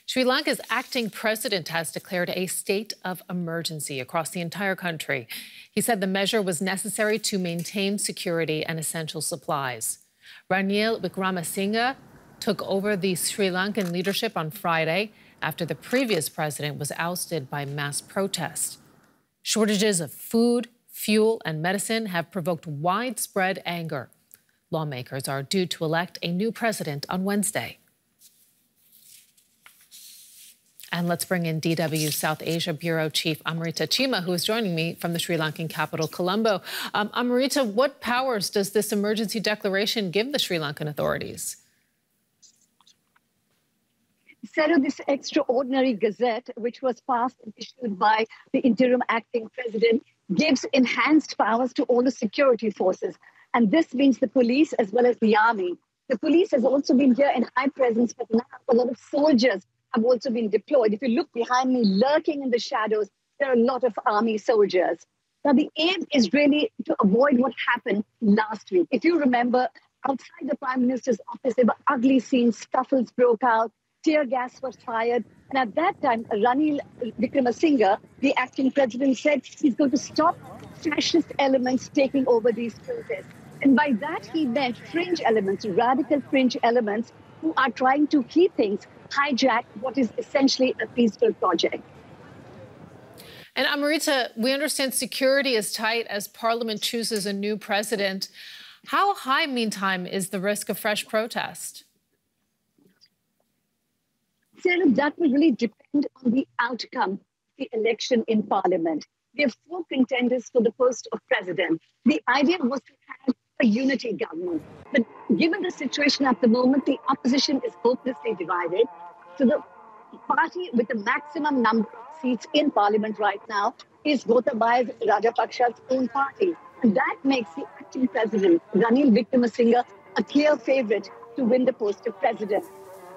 Sri Lanka's acting president has declared a state of emergency across the entire country. He said the measure was necessary to maintain security and essential supplies. Ranil Wickremesinghe took over the Sri Lankan leadership on Friday after the previous president was ousted by mass protest. Shortages of food, fuel, and medicine have provoked widespread anger. Lawmakers are due to elect a new president on Wednesday. And let's bring in DW South Asia Bureau Chief Amrita Chima, who is joining me from the Sri Lankan capital, Colombo. Amrita, what powers does this emergency declaration give the Sri Lankan authorities? Sarah, this extraordinary gazette, which was passed and issued by the interim acting president, gives enhanced powers to all the security forces. And this means the police as well as the army. The police has also been here in high presence, but now a lot of soldiers have also been deployed. If you look behind me, lurking in the shadows, there are a lot of army soldiers. Now, the aim is really to avoid what happened last week. If you remember, outside the Prime Minister's office, there were ugly scenes, scuffles broke out, tear gas was fired. And at that time, Ranil Wickremesinghe, the acting president, said he's going to stop fascist elements taking over these protests. And by that, he meant fringe elements, radical fringe elements, who are trying to keep things hijack what is essentially a peaceful project. And Amrita, we understand security is tight as Parliament chooses a new president. How high, meantime, is the risk of fresh protest? Sarah, that will really depend on the outcome of the election in Parliament. We have 4 contenders for the post of president. The idea was to have a unity government. But given the situation at the moment, the opposition is hopelessly divided. So the party with the maximum number of seats in Parliament right now is Gotabaya Rajapaksa's own party. And that makes the acting president, Ranil Wickremesinghe, a clear favorite to win the post of president.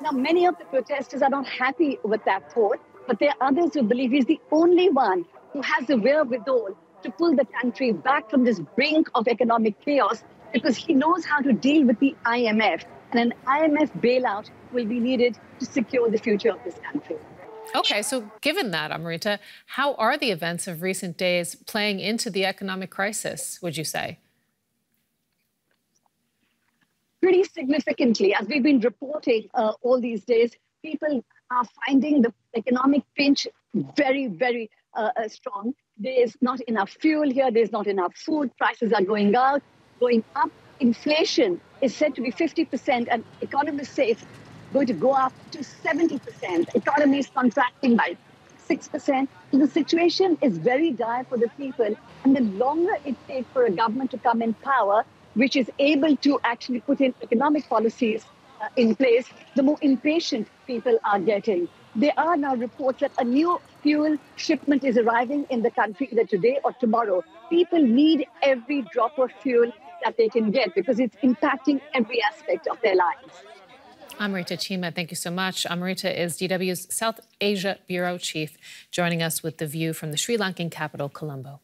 Now, many of the protesters are not happy with that thought, but there are others who believe he's the only one who has the wherewithal to pull the country back from this brink of economic chaos, because he knows how to deal with the IMF. And an IMF bailout will be needed to secure the future of this country. Okay, so given that, Amrita, how are the events of recent days playing into the economic crisis, would you say? Pretty significantly. As we've been reporting all these days, people are finding the economic pinch very, very strong. There's not enough fuel here. There's not enough food. Prices are going up. Inflation is said to be 50%, and economists say it's going to go up to 70%. Economy is contracting by 6%. So the situation is very dire for the people. And the longer it takes for a government to come in power, which is able to actually put in economic policies in place, the more impatient people are getting. There are now reports that a new fuel shipment is arriving in the country either today or tomorrow. People need every drop of fuel that they can get because it's impacting every aspect of their lives. Amrita Chima, thank you so much. Amrita is DW's South Asia Bureau Chief, joining us with the view from the Sri Lankan capital, Colombo.